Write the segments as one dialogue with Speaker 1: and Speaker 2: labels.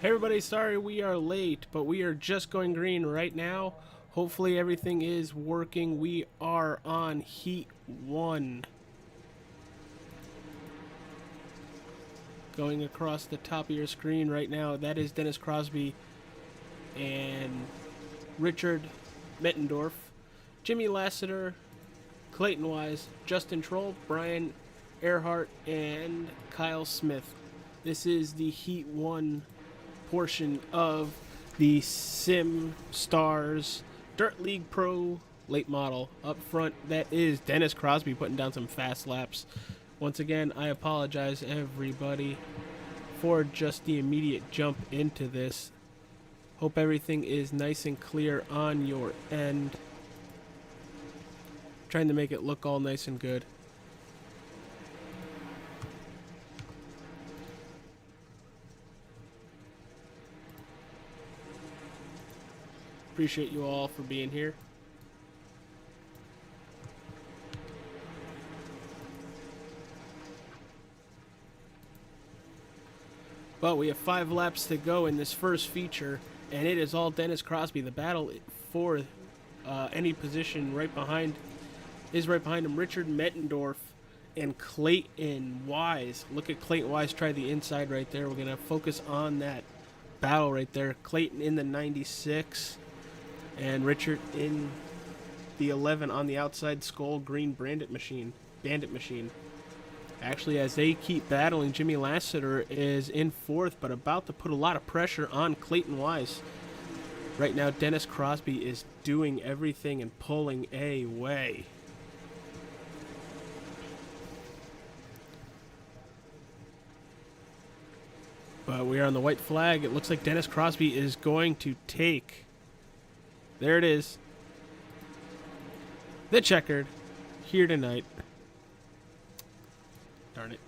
Speaker 1: Hey everybody, sorry we are late, but we are just going green right now. Hopefully everything is working. We are on Heat 1. Going across the top of your screen right now, that is Dennis Crosby and Richard Mittendorf, Jimmy Lassiter, Clayton Wise, Justin Troll, Brian Earhart, and Kyle Smith. This is the Heat 1 portion of the Sim Stars Dirt League Pro late model. Up front, that is Dennis Crosby putting down some fast laps. Once again, I apologize everybody for just the immediate jump into this. Hope everything is nice and clear on your end. Trying to make it look all nice and good. Appreciate you all for being here. But we have 5 laps to go in this first feature, and it is all Dennis Crosby. The battle for any position right behind him. Richard Mittendorf and Clayton Wise. Look at Clayton Wise try the inside right there. We're going to focus on that battle right there. Clayton in the 96. And Richard in the 11 on the outside, Skull Green Bandit Machine. Actually, as they keep battling, Jimmy Lassiter is in 4th, but about to put a lot of pressure on Clayton Wise. Right now, Dennis Crosby is doing everything and pulling away. But we are on the white flag. It looks like Dennis Crosby is going to take... There it is. The checkered here tonight. Darn it.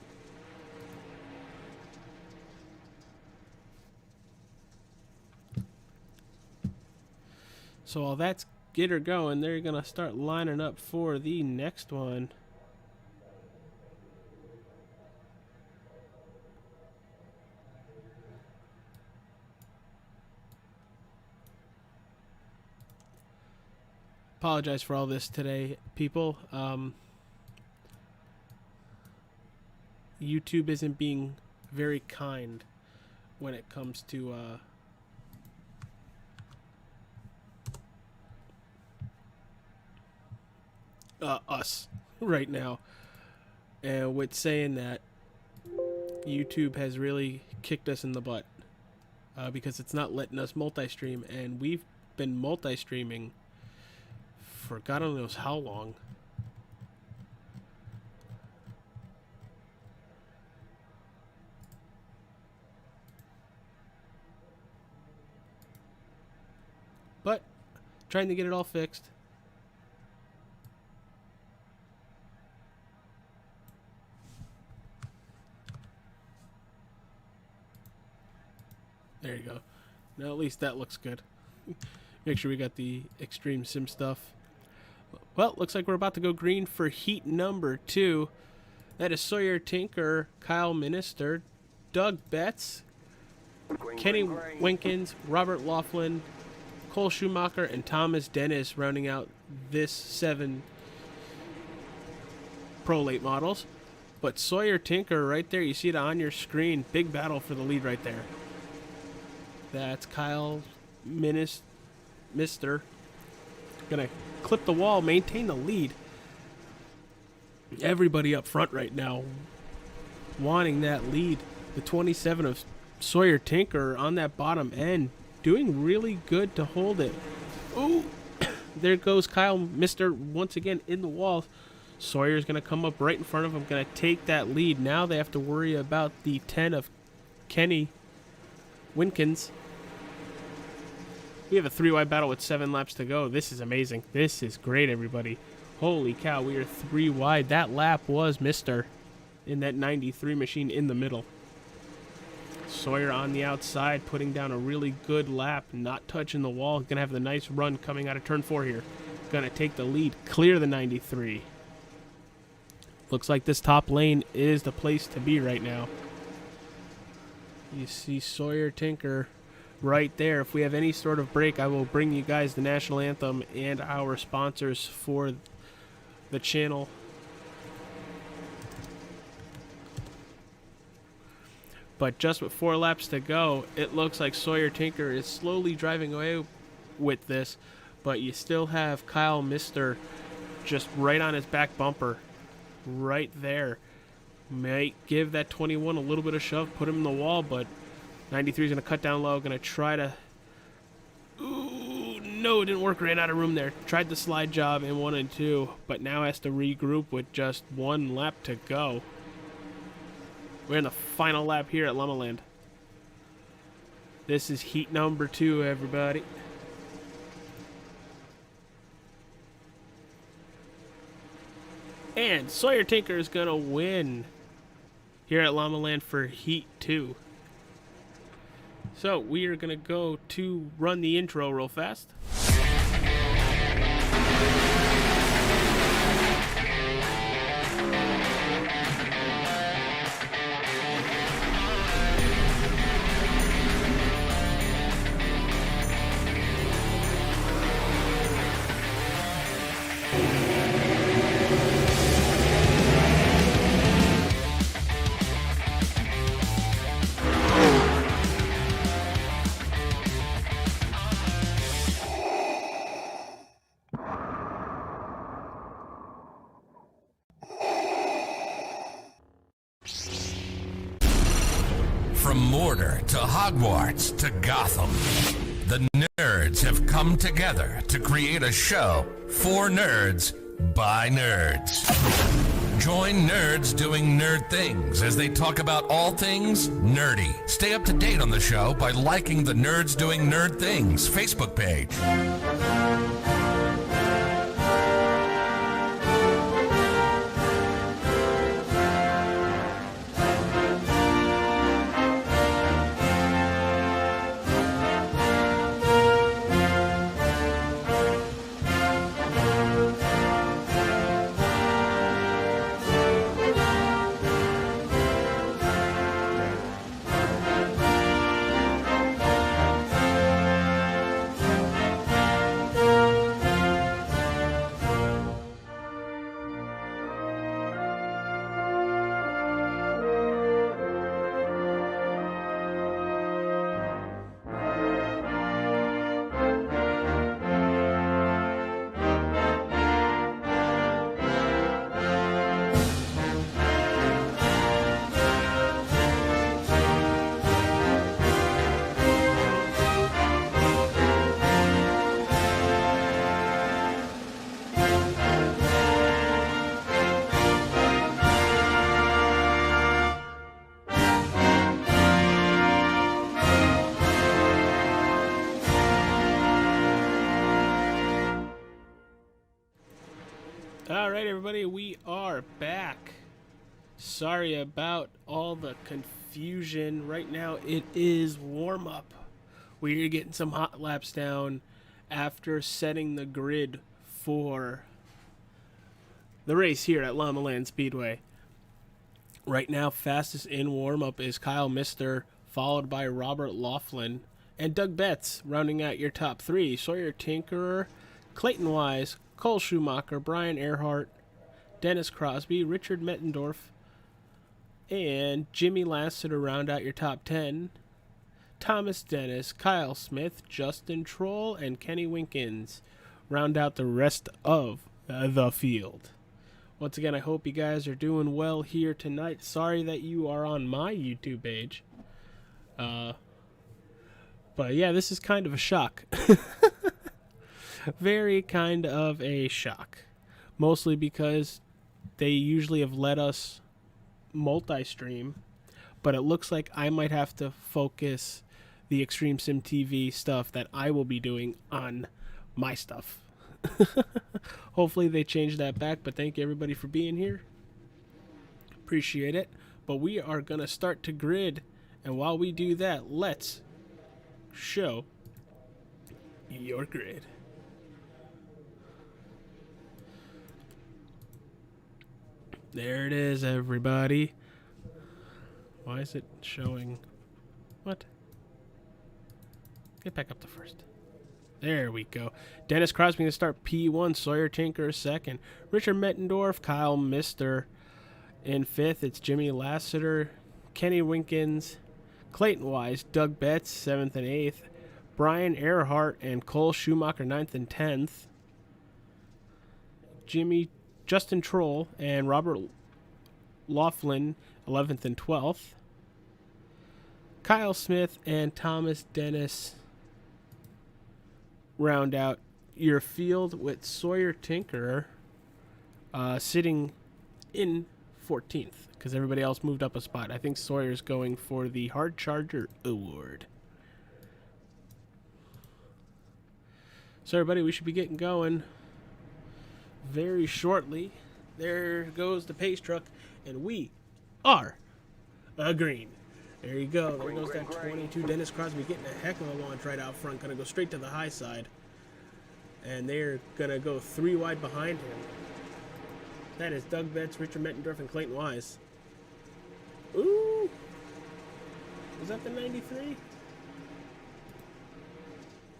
Speaker 1: So while that's get her going, they're going to start lining up for the next one. Apologize for all this today, people. YouTube isn't being very kind when it comes to us right now. And with saying that, YouTube has really kicked us in the butt because it's not letting us multi-stream, and we've been multi-streaming for God only knows how long. But trying to get it all fixed. There you go. Now at least that looks good. Make sure we got the extreme sim stuff. Well, looks like we're about to go green for heat number 2. That is Sawyer Tinker, Kyle Minister, Doug Betts, Kenny Winkins, Robert Laughlin, Cole Schumacher, and Thomas Dennis rounding out this 7 pro late models. But Sawyer Tinker right there, you see it on your screen. Big battle for the lead right there. That's Kyle Mister. Gonna clip the wall, maintain the lead. Everybody up front right now wanting that lead. The 27 of Sawyer Tinker on that bottom end, doing really good to hold it. Oh, there goes Kyle Mister once again in the wall. Sawyer's going to come up right in front of him, going to take that lead. Now they have to worry about the 10 of Kenny Winkins. We have a 3-wide battle with 7 laps to go. This is amazing. This is great, everybody. Holy cow, we are 3 wide. That lap was Mister in that 93 machine in the middle. Sawyer on the outside, putting down a really good lap, not touching the wall. Going to have the nice run coming out of turn 4 here. Going to take the lead, clear the 93. Looks like this top lane is the place to be right now. You see Sawyer Tinker right there. If we have any sort of break, I will bring you guys the national anthem and our sponsors for the channel. But just with 4 laps to go, it looks like Sawyer Tinker is slowly driving away with this, but you still have Kyle Mister just right on his back bumper right there. Might give that 21 a little bit of shove, put him in the wall, but 93 is going to cut down low, going to try to... Ooh, no, it didn't work. Ran out of room there. Tried the slide job in 1 and 2, but now has to regroup with just 1 lap to go. We're in the final lap here at Limaland. This is heat number 2, everybody. And Sawyer Tinker is going to win here at Limaland for heat 2. So we are going to go to run the intro real fast.
Speaker 2: From Mordor to Hogwarts to Gotham, the nerds have come together to create a show for nerds by nerds. Join nerds doing nerd things as they talk about all things nerdy. Stay up to date on the show by liking the Nerds Doing Nerd Things Facebook page.
Speaker 1: Alright everybody, we are back. Sorry about all the confusion. Right now it is warm-up. We're getting some hot laps down after setting the grid for the race here at Limaland Speedway. Right now, fastest in warm-up is Kyle Mister, followed by Robert Laughlin and Doug Betts, rounding out your top 3. Sawyer Tinkerer, Clayton Wise, Cole Schumacher, Brian Earhart, Dennis Crosby, Richard Mettendorf, and Jimmy Lassiter round out your top 10. Thomas Dennis, Kyle Smith, Justin Troll, and Kenny Winkins round out the rest of the field. Once again, I hope you guys are doing well here tonight. Sorry that you are on my YouTube page. But yeah, this is kind of a shock. Very kind of a shock. Mostly because they usually have let us multi-stream, but it looks like I might have to focus the Extreme Sim TV stuff that I will be doing on my stuff. Hopefully they change that back, but thank you everybody for being here. Appreciate it. But we are going to start to grid, and while we do that, let's show your grid. There it is, everybody. Why is it showing What? Get back up to first. There we go. Dennis Crosby going to start P1. Sawyer Tinker second. Richard Mettendorf, Kyle Mister in fifth. It's Jimmy Lassiter, Kenny Winkins, Clayton Wise, Doug Betts, 7th and 8th. Brian Earhart and Cole Schumacher, 9th and 10th. Justin Troll and Robert Laughlin, 11th and 12th. Kyle Smith and Thomas Dennis round out your field, with Sawyer Tinker sitting in 14th because everybody else moved up a spot. I think Sawyer's going for the Hard Charger Award. So everybody, we should be getting going very shortly. There goes the pace truck, and we are a green. There you go. There goes that 22. Dennis Crosby getting a heck of a launch right out front. Going to go straight to the high side. And they're going to go 3 wide behind him. That is Doug Betts, Richard Mettendorf, and Clayton Wise. Ooh. Was that the 93?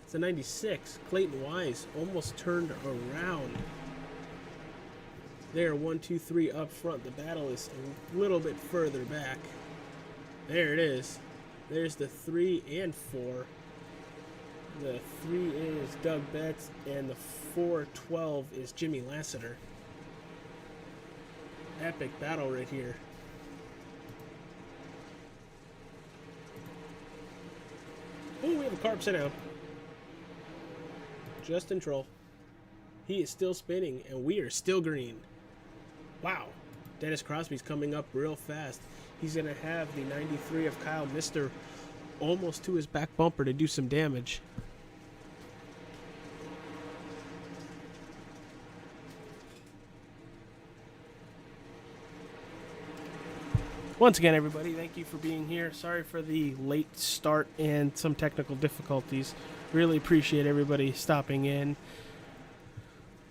Speaker 1: It's the 96. Clayton Wise almost turned around. There, 1, 2, 3 up front. The battle is a little bit further back. There it is. There's the 3 and 4. The 3 is Doug Betts, and the 4-12 is Jimmy Lassiter. Epic battle right here. Oh, we have a car upside down. Justin Troll. He is still spinning, and we are still green. Wow. Dennis Crosby's coming up real fast. He's going to have the 93 of Kyle Mister almost to his back bumper to do some damage. Once again, everybody, thank you for being here. Sorry for the late start and some technical difficulties. Really appreciate everybody stopping in.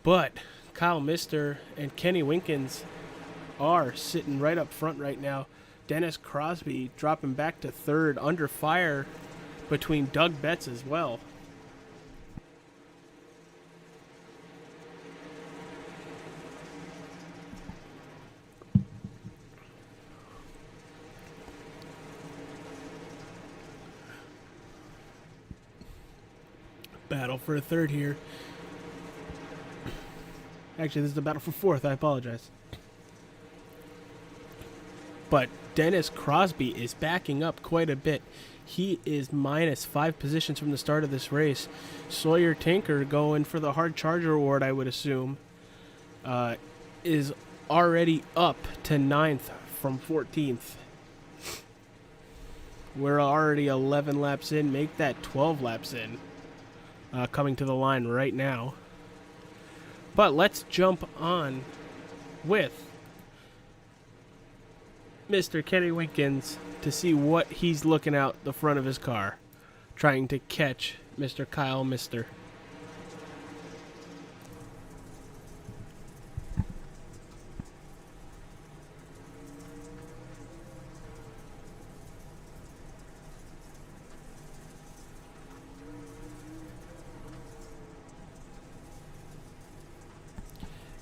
Speaker 1: But Kyle Mister and Kenny Winkins are sitting right up front right now. Dennis Crosby dropping back to third, under fire between Doug Betts as well. Battle for a third here. Actually, this is the battle for fourth. I apologize. But Dennis Crosby is backing up quite a bit. He is minus 5 positions from the start of this race. Sawyer Tinker, going for the Hard Charger Award, I would assume, is already up to 9th from 14th. We're already 11 laps in. Make that 12 laps in. Coming to the line right now. But let's jump on with Mr. Kenny Winkins to see what he's looking out the front of his car, trying to catch Mr. Kyle Mister.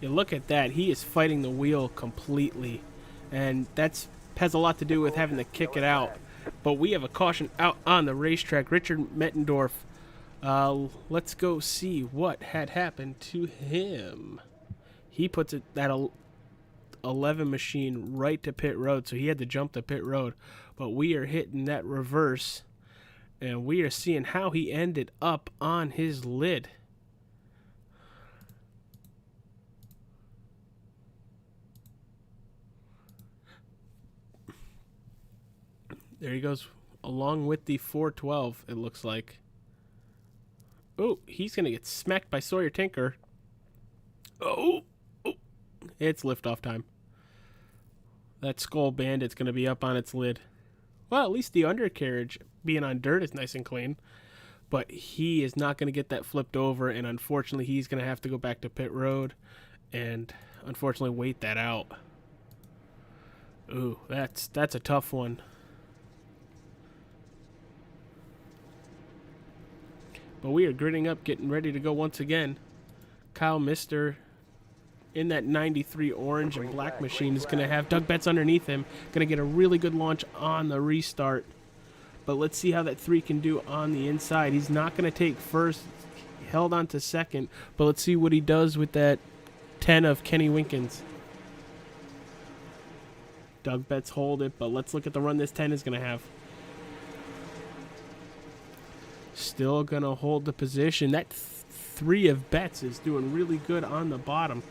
Speaker 1: You look at that, he is fighting the wheel completely, and that's has a lot to do with having to kick it out. But we have a caution out on the racetrack. Richard Mettendorf, let's go see what had happened to him. He puts that 11 machine right to pit road, so he had to jump to pit road. But we are hitting that reverse, and we are seeing how he ended up on his lid. There he goes, along with the 412, it looks like. Oh, he's going to get smacked by Sawyer Tinker. Oh, it's liftoff time. That Skull Bandit's going to be up on its lid. Well, at least the undercarriage being on dirt is nice and clean. But he is not going to get that flipped over, and unfortunately he's going to have to go back to pit road and unfortunately wait that out. Ooh, that's a tough one. But we are gritting up, getting ready to go once again. Kyle Mister in that 93 orange and black machine is going to have Doug Betts underneath him. Going to get a really good launch on the restart. But let's see how that 3 can do on the inside. He's not going to take first. Held on to second. But let's see what he does with that 10 of Kenny Winkins. Doug Betts hold it, but let's look at the run this 10 is going to have. Still going to hold the position. That 3 of Betts is doing really good on the bottom.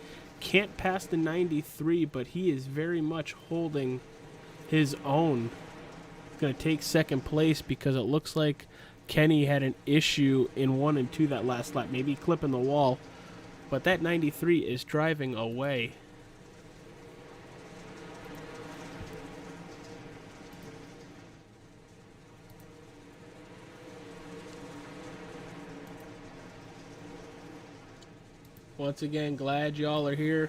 Speaker 1: Can't pass the 93, but he is very much holding his own. Going to take second place because it looks like Kenny had an issue in 1 and 2 that last lap. Maybe clipping the wall. But that 93 is driving away. Once again, glad y'all are here.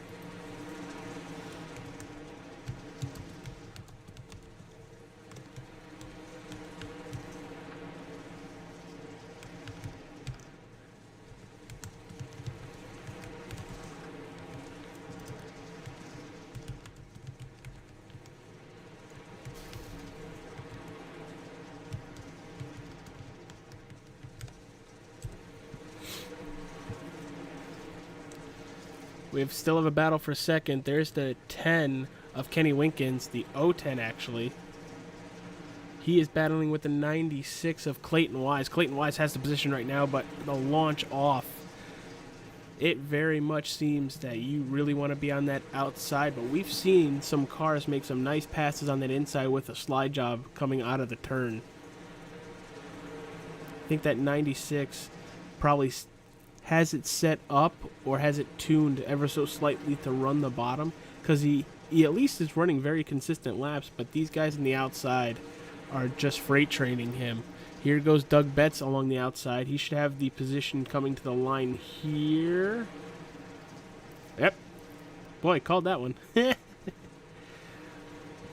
Speaker 1: We still have a battle for second. There's the 10 of Kenny Winkins, the 010 actually. He is battling with the 96 of Clayton Wise. Clayton Wise has the position right now, but the launch off. It very much seems that you really want to be on that outside, but we've seen some cars make some nice passes on that inside with a slide job coming out of the turn. I think that 96 probably has it set up or has it tuned ever so slightly to run the bottom, because he at least is running very consistent laps, but these guys on the outside are just freight training him. Here goes Doug Betts along the outside. He should have the position coming to the line here. Yep. Boy, called that one.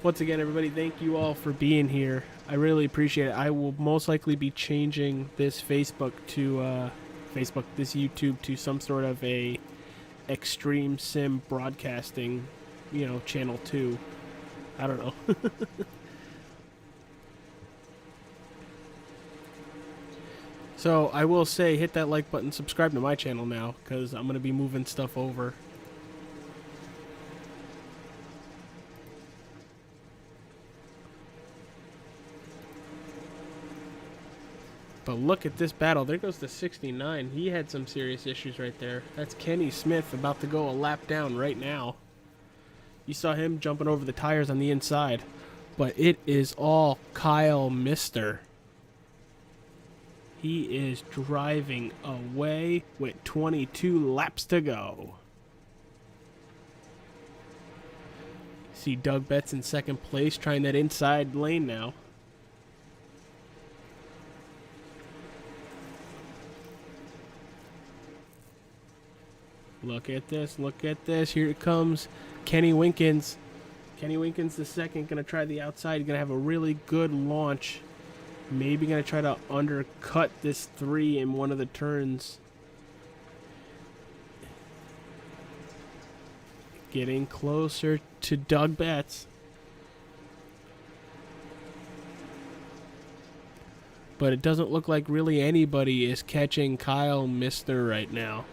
Speaker 1: Once again, everybody, thank you all for being here. I really appreciate it. I will most likely be changing this Facebook to this YouTube to some sort of a extreme sim broadcasting, channel 2. I don't know. So I will say, hit that like button, subscribe to my channel now, because I'm going to be moving stuff over. But look at this battle. There goes the 69. He had some serious issues right there. That's Kenny Smith about to go a lap down right now. You saw him jumping over the tires on the inside. But it is all Kyle Mister. He is driving away with 22 laps to go. See Doug Betts in second place, trying that inside lane now. Look at this, look at this. Here it comes Kenny Winkins. Kenny Winkins the second, going to try the outside. Going to have a really good launch. Maybe going to try to undercut this 3 in one of the turns. Getting closer to Doug Betts. But it doesn't look like really anybody is catching Kyle Mister right now.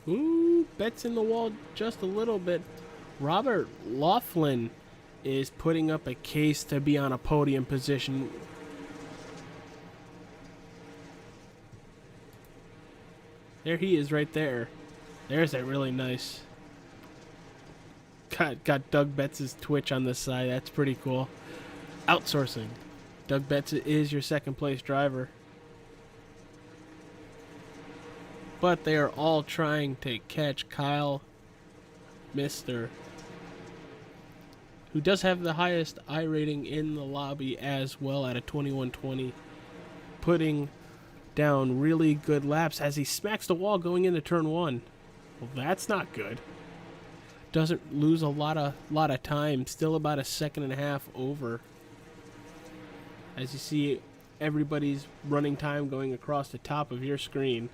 Speaker 1: Ooh, Betts in the wall just a little bit. Robert Laughlin is putting up a case to be on a podium position. There he is right there. There's that really nice. Got Doug Betts' Twitch on the side. That's pretty cool. Outsourcing. Doug Betts is your second place driver. But they are all trying to catch Kyle Mister. who does have the highest I rating in the lobby as well at a 2120, putting down really good laps as he smacks the wall going into turn 1. Well, that's not good. Doesn't lose a lot of time, still about a second and a half over. As you see, everybody's running time going across the top of your screen.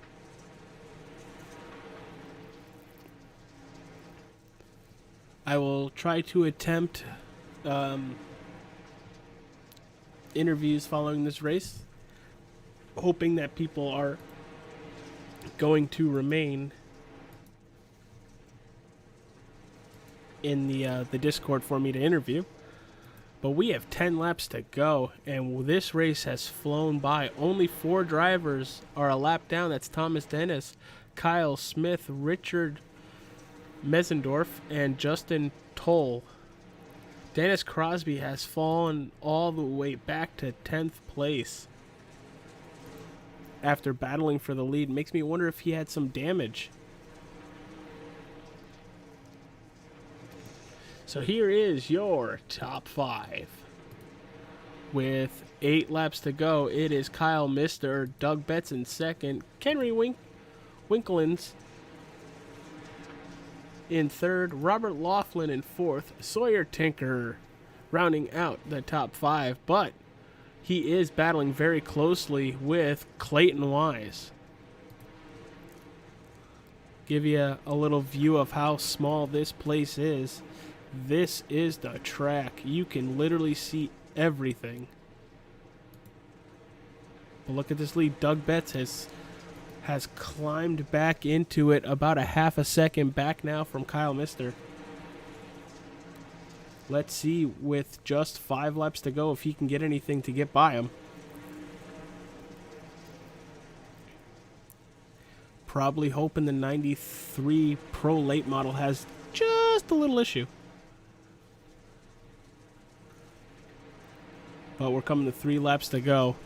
Speaker 1: I will try to attempt interviews following this race, hoping that people are going to remain in the Discord for me to interview. But we have 10 laps to go, and this race has flown by. Only 4 drivers are a lap down. That's Thomas Dennis, Kyle Smith, Richard Messendorf, and Justin Toll. Dennis Crosby has fallen all the way back to 10th place after battling for the lead. Makes me wonder if he had some damage. So here is your top 5. With 8 laps to go, it is Kyle Mister, Doug Betts in second, Henry Winkins in third, Robert Laughlin in fourth, Sawyer Tinker rounding out the top 5, but he is battling very closely with Clayton Wise. Give you a little view of how small this place is. This is the track. You can literally see everything. But look at this lead. Doug Betts has climbed back into it, about a half a second back now from Kyle Mister. Let's see, with just 5 laps to go, if he can get anything to get by him. Probably hoping the 93 Pro late model has just a little issue. But we're coming to 3 laps to go.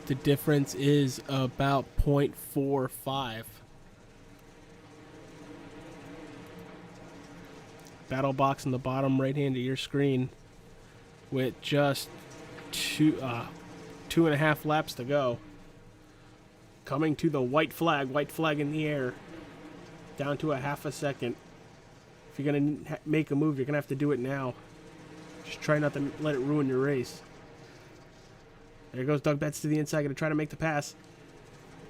Speaker 1: The difference is about 0.45. Battle box in the bottom right hand of your screen with just 2.5 laps to go. Coming to the white flag in the air. Down to a half a second. If you're going to make a move, you're going to have to do it now. Just try not to let it ruin your race. There goes Doug Betts to the inside, going to try to make the pass.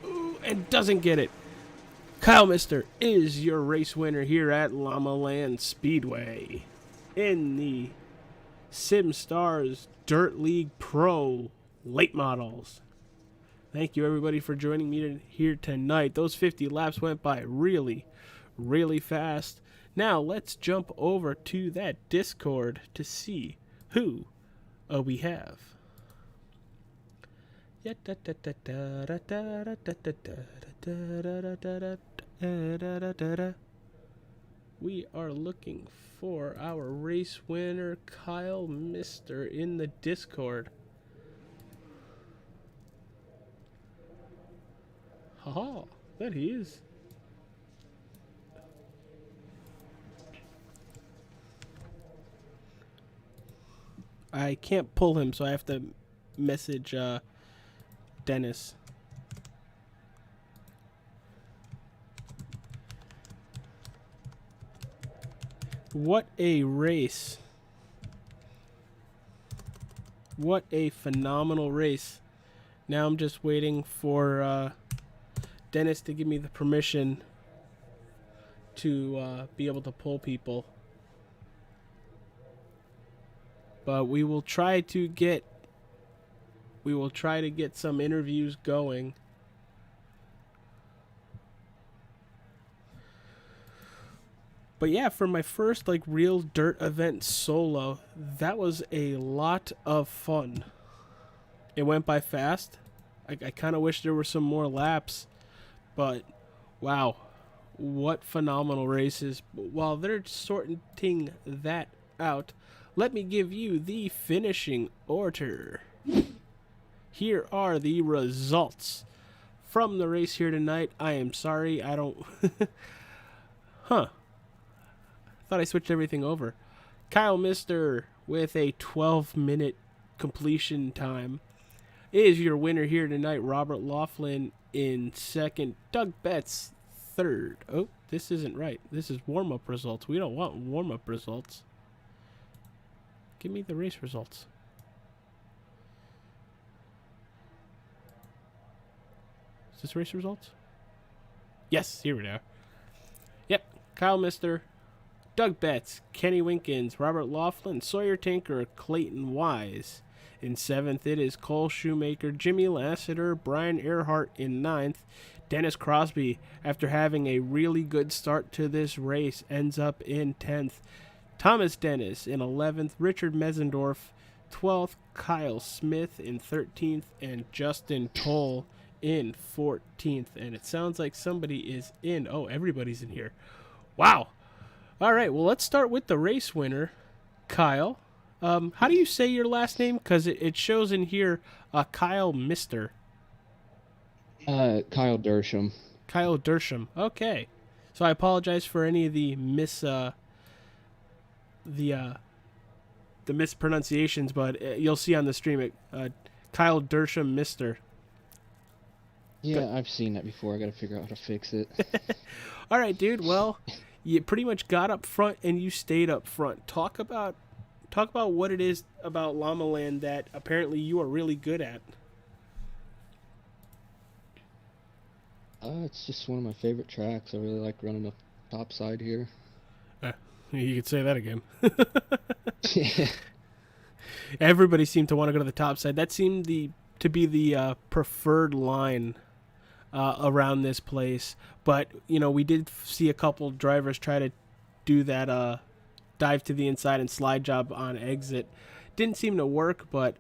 Speaker 1: Ooh, and doesn't get it. Kyle Mister is your race winner here at Limaland Speedway in the SimStars Dirt League Pro late models. Thank you, everybody, for joining me here tonight. Those 50 laps went by really, really fast. Now, let's jump over to that Discord to see who we have. We are looking for our race winner, Kyle Mister, in the Discord. Haha, that he is. I can't pull him, so I have to message Dennis. What a race. What a phenomenal race. Now I'm just waiting for Dennis to give me the permission to be able to pull people. But we will try to get some interviews going. But yeah, for my first real dirt event solo, that was a lot of fun. It went by fast. I kind of wish there were some more laps, but wow, what phenomenal races. While they're sorting that out, let me give you the finishing order. Here are the results from the race here tonight. I am sorry, I don't Huh. Thought I switched everything over. Kyle Mister with a 12-minute completion time is your winner here tonight. Robert Laughlin in second. Doug Betts third. Oh, this isn't right. This is warm-up results. We don't want warm-up results. Give me the race results. Is this race results? Yes, here we are. Yep, Kyle Mister, Doug Betts, Kenny Winkins, Robert Laughlin, Sawyer Tinker, Clayton Wise. In seventh, it is Cole Shoemaker, Jimmy Lassiter, Brian Earhart in ninth. Dennis Crosby, after having a really good start to this race, ends up in 10th. Thomas Dennis in 11th, Richard Mezendorf 12th, Kyle Smith in 13th, and Justin Toll in 14th. And it sounds like somebody is in. Oh, everybody's in here. Wow. All right, well, let's start with the race winner, Kyle. How do you say your last name? Because it shows in here Kyle Mister.
Speaker 3: Kyle Dersham.
Speaker 1: Kyle Dersham. Okay. So I apologize for any of the mispronunciations, but you'll see on the stream Kyle Dersham Mister.
Speaker 3: Yeah, I've seen that before. I got to figure out how to fix it.
Speaker 1: All right, dude. Well, you pretty much got up front and you stayed up front. Talk about what it is about Limaland that apparently you are really good at.
Speaker 3: It's just one of my favorite tracks. I really like running the top side here.
Speaker 1: You could say that again.
Speaker 3: Yeah.
Speaker 1: Everybody seemed to want to go to the top side. That seemed to be the preferred line around this place. But, we did see a couple drivers try to do that dive to the inside and slide job on exit. Didn't seem to work, but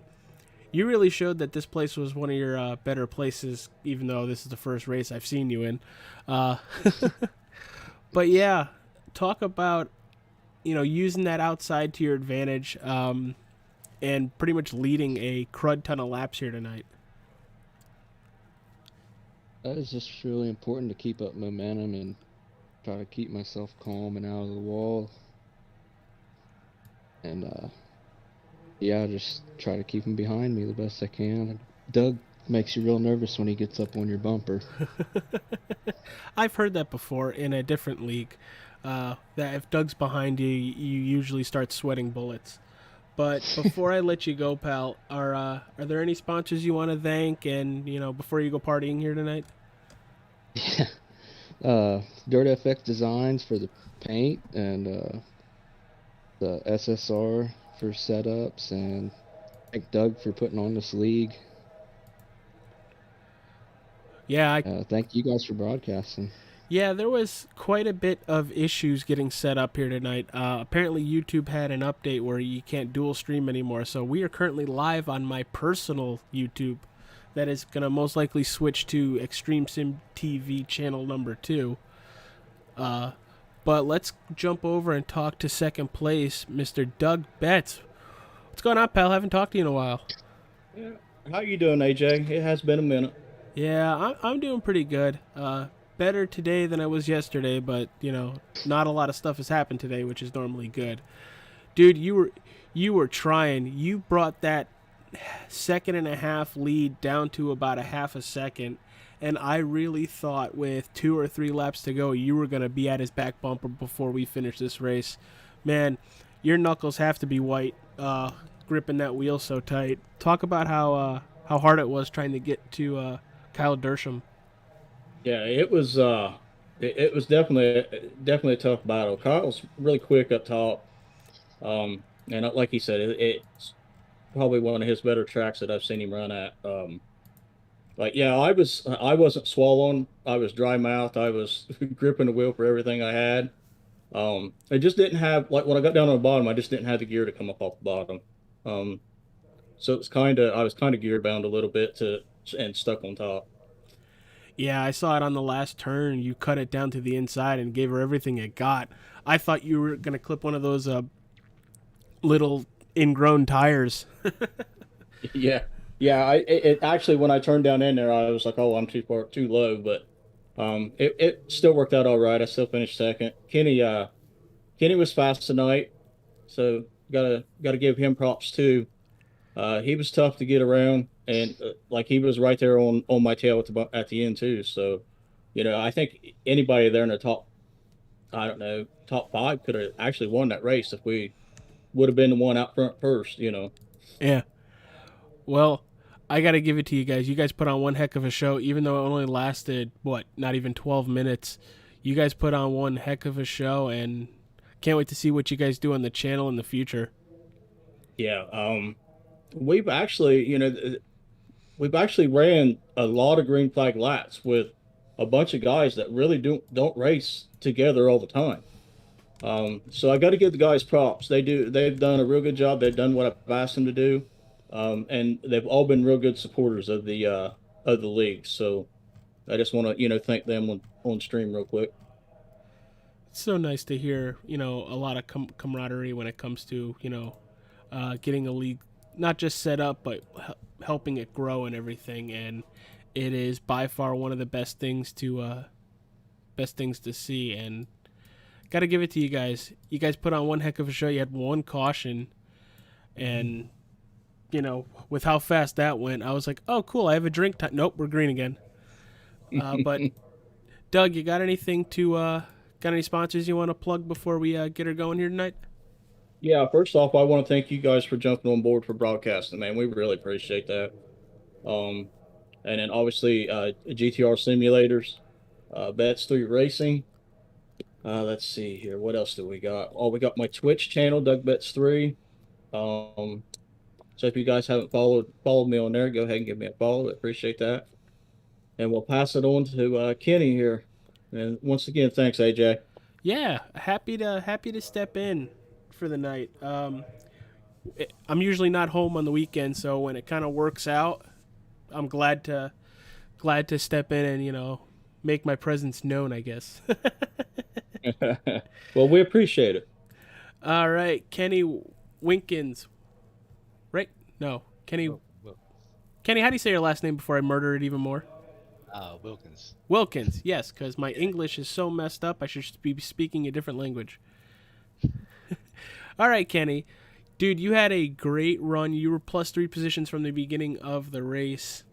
Speaker 1: you really showed that this place was one of your better places, even though this is the first race I've seen you in. But yeah, talk about, using that outside to your advantage and pretty much leading a crud ton of laps here tonight.
Speaker 3: That is just really important to keep up momentum and try to keep myself calm and out of the wall. And, yeah, just try to keep him behind me the best I can. Doug makes you real nervous when he gets up on your bumper.
Speaker 1: I've heard that before in a different league, that if Doug's behind you, you usually start sweating bullets. But before I let you go, pal, are there any sponsors you want to thank and, before you go partying here tonight?
Speaker 3: Yeah. Dirt FX Designs for the paint and the SSR for setups, and thank Doug for putting on this league.
Speaker 1: Yeah,
Speaker 3: thank you guys for broadcasting.
Speaker 1: Yeah, there was quite a bit of issues getting set up here tonight. Apparently, YouTube had an update where you can't dual stream anymore, so we are currently live on my personal YouTube. That is going to most likely switch to Extreme Sim TV channel number 2. But let's jump over and talk to second place, Mr. Doug Betts. What's going on, pal? Haven't talked to you in a while.
Speaker 4: Yeah. How you doing, AJ? It has been a minute.
Speaker 1: Yeah, I'm doing pretty good. Better today than I was yesterday, but, not a lot of stuff has happened today, which is normally good. Dude, you were trying. You brought that second and a half lead down to about a half a second, and I really thought with 2 or 3 laps to go, you were going to be at his back bumper before we finish this race. Man, your knuckles have to be white, gripping that wheel so tight. Talk about how hard it was trying to get to Kyle Dersham.
Speaker 4: Yeah, it was definitely a tough battle. Kyle's really quick up top, and like he said, it's probably one of his better tracks that I've seen him run at. I wasn't swallowing. I was dry mouthed. I was gripping the wheel for everything I had. I just didn't have, like, when I got down on the bottom, I just didn't have the gear to come up off the bottom. So I was kind of gear bound a little bit and stuck on top.
Speaker 1: Yeah, I saw it on the last turn. You cut it down to the inside and gave her everything it got. I thought you were going to clip one of those little ingrown tires.
Speaker 4: Yeah. It actually, when I turned down in there, I was like, oh, I'm too low. But It still worked out all right. I still finished second. Kenny was fast tonight, so gotta give him props too. He was tough to get around, and like he was right there on my tail at the end too. So, I think anybody there in the I don't know, top five could have actually won that race if we would have been the one out front first.
Speaker 1: Yeah. Well, I got to give it to you guys. You guys put on one heck of a show, even though it only lasted, not even 12 minutes. You guys put on one heck of a show, and can't wait to see what you guys do on the channel in the future.
Speaker 4: Yeah. We've actually, we've actually ran a lot of green flag laps with a bunch of guys that really don't race together all the time. So I got to give the guys props. They've done a real good job. They've done what I've asked them to do, and they've all been real good supporters of the league. So I just want to thank them on stream real quick.
Speaker 1: It's so nice to hear, a lot of camaraderie when it comes to, getting a league not just set up, but helping it grow and everything. And it is by far one of the best things to see. And got to give it to you guys. You guys put on one heck of a show. You had one caution, and with how fast that went, I was like, oh, cool. I have a drink time. Nope, we're green again. But Doug, you got anything got any sponsors you want to plug before we get her going here tonight?
Speaker 4: Yeah, first off, I want to thank you guys for jumping on board for broadcasting, man. We really appreciate that. And then obviously GTR simulators, Bets 3 Racing. Let's see here. What else do we got? Oh, we got my Twitch channel, Doug Bets 3. So if you guys haven't followed me on there, go ahead and give me a follow. I appreciate that. And we'll pass it on to Kenny here. And once again, thanks, AJ.
Speaker 1: Yeah, happy to step in for the night. I'm usually not home on the weekend, so when it kind of works out, I'm glad to step in and make my presence known, I guess.
Speaker 4: Well, we appreciate it.
Speaker 1: All right, Kenny Winkins, right? No, Kenny. Kenny, how do you say your last name before I murder it even more?
Speaker 5: Wilkins.
Speaker 1: Wilkins, yes, because my English is so messed up, I should be speaking a different language. All right, Kenny. Dude, you had a great run. You were +3 positions from the beginning of the race.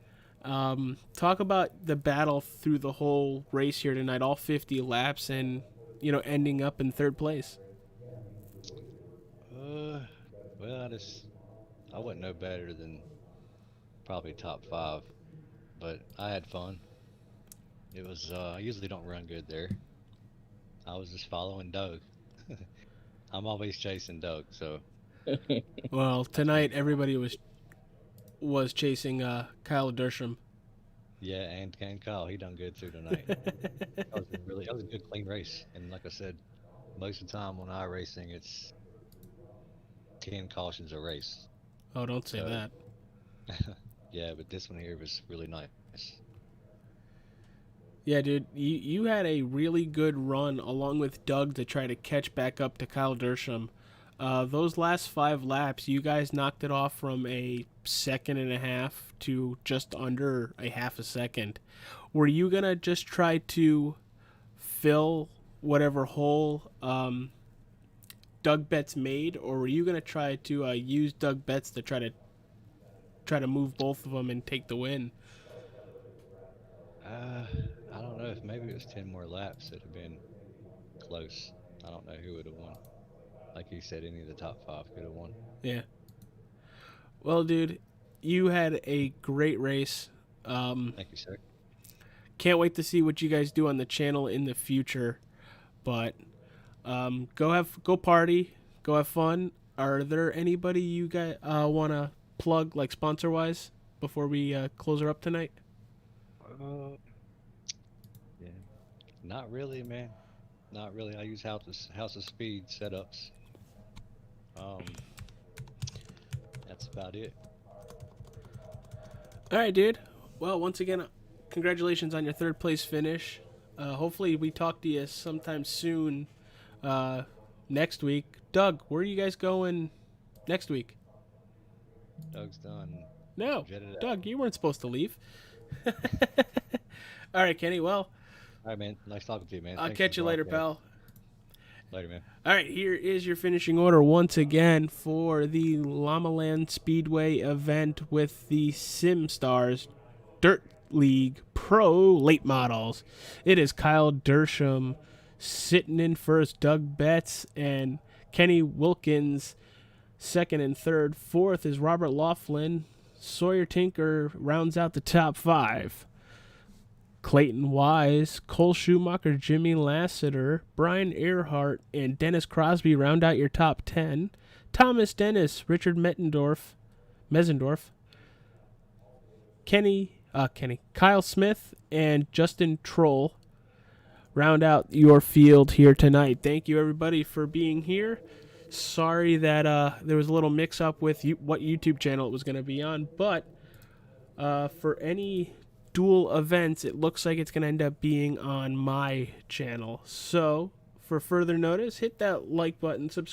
Speaker 1: Talk about the battle through the whole race here tonight, all 50 laps, and, ending up in third place.
Speaker 5: Well, I wouldn't know better than probably top 5, but I had fun. It was, I usually don't run good there. I was just following Doug. I'm always chasing Doug, so.
Speaker 1: Well, tonight everybody was chasing Kyle Dersham.
Speaker 5: Yeah, and Kyle, he done good too tonight. That was a good clean race. And like I said, most of the time on iRacing, it's 10 cautions a race.
Speaker 1: Oh, don't say that.
Speaker 5: Yeah, but this one here was really nice.
Speaker 1: Yeah, dude, you had a really good run along with Doug to try to catch back up to Kyle Dersham. Those last 5 laps, you guys knocked it off from a 1.5 seconds to just under a half a second. Were you going to just try to fill whatever hole Doug Betts made, or were you going to try to use Doug Betts to try to move both of them and take the win?
Speaker 5: I don't know. If maybe it was 10 more laps, it'd have been close. I don't know who would have won. Like you said, any of the top 5 could have won.
Speaker 1: Yeah. Well, dude, you had a great race.
Speaker 5: Thank you, sir.
Speaker 1: Can't wait to see what you guys do on the channel in the future. But go party, go have fun. Are there anybody you guys want to plug, like sponsor wise, before we close her up tonight?
Speaker 5: Yeah, not really, man. Not really. I use House of Speed setups. That's about it.
Speaker 1: All right, dude. Well, once again, congratulations on your 3rd place finish. Hopefully we talk to you sometime soon next week. Doug, where are you guys going next week?
Speaker 5: Doug's done.
Speaker 1: No, Doug, you weren't supposed to leave. All right, Kenny. Well,
Speaker 5: All right, man. Nice talking to you, man.
Speaker 1: I'll
Speaker 5: Thanks for
Speaker 1: catch
Speaker 5: the
Speaker 1: you later,
Speaker 5: broadcast.
Speaker 1: pal.
Speaker 5: Later, man.
Speaker 1: All right, here is your finishing order once again for the Limaland Speedway event with the SimStars Dirt League Pro Late Models. It is Kyle Dersham sitting in first, Doug Betts and Kenny Wilkins second and third. Fourth is Robert Laughlin. Sawyer Tinker rounds out the top 5. Clayton Wise, Cole Schumacher, Jimmy Lassiter, Brian Earhart, and Dennis Crosby round out your top 10. Thomas Dennis, Richard Messendorf, Kyle Smith, and Justin Troll round out your field here tonight. Thank you, everybody, for being here. Sorry that there was a little mix-up with what YouTube channel it was going to be on, but for any dual events, it looks like it's going to end up being on my channel. So, for further notice, hit that like button, subscribe.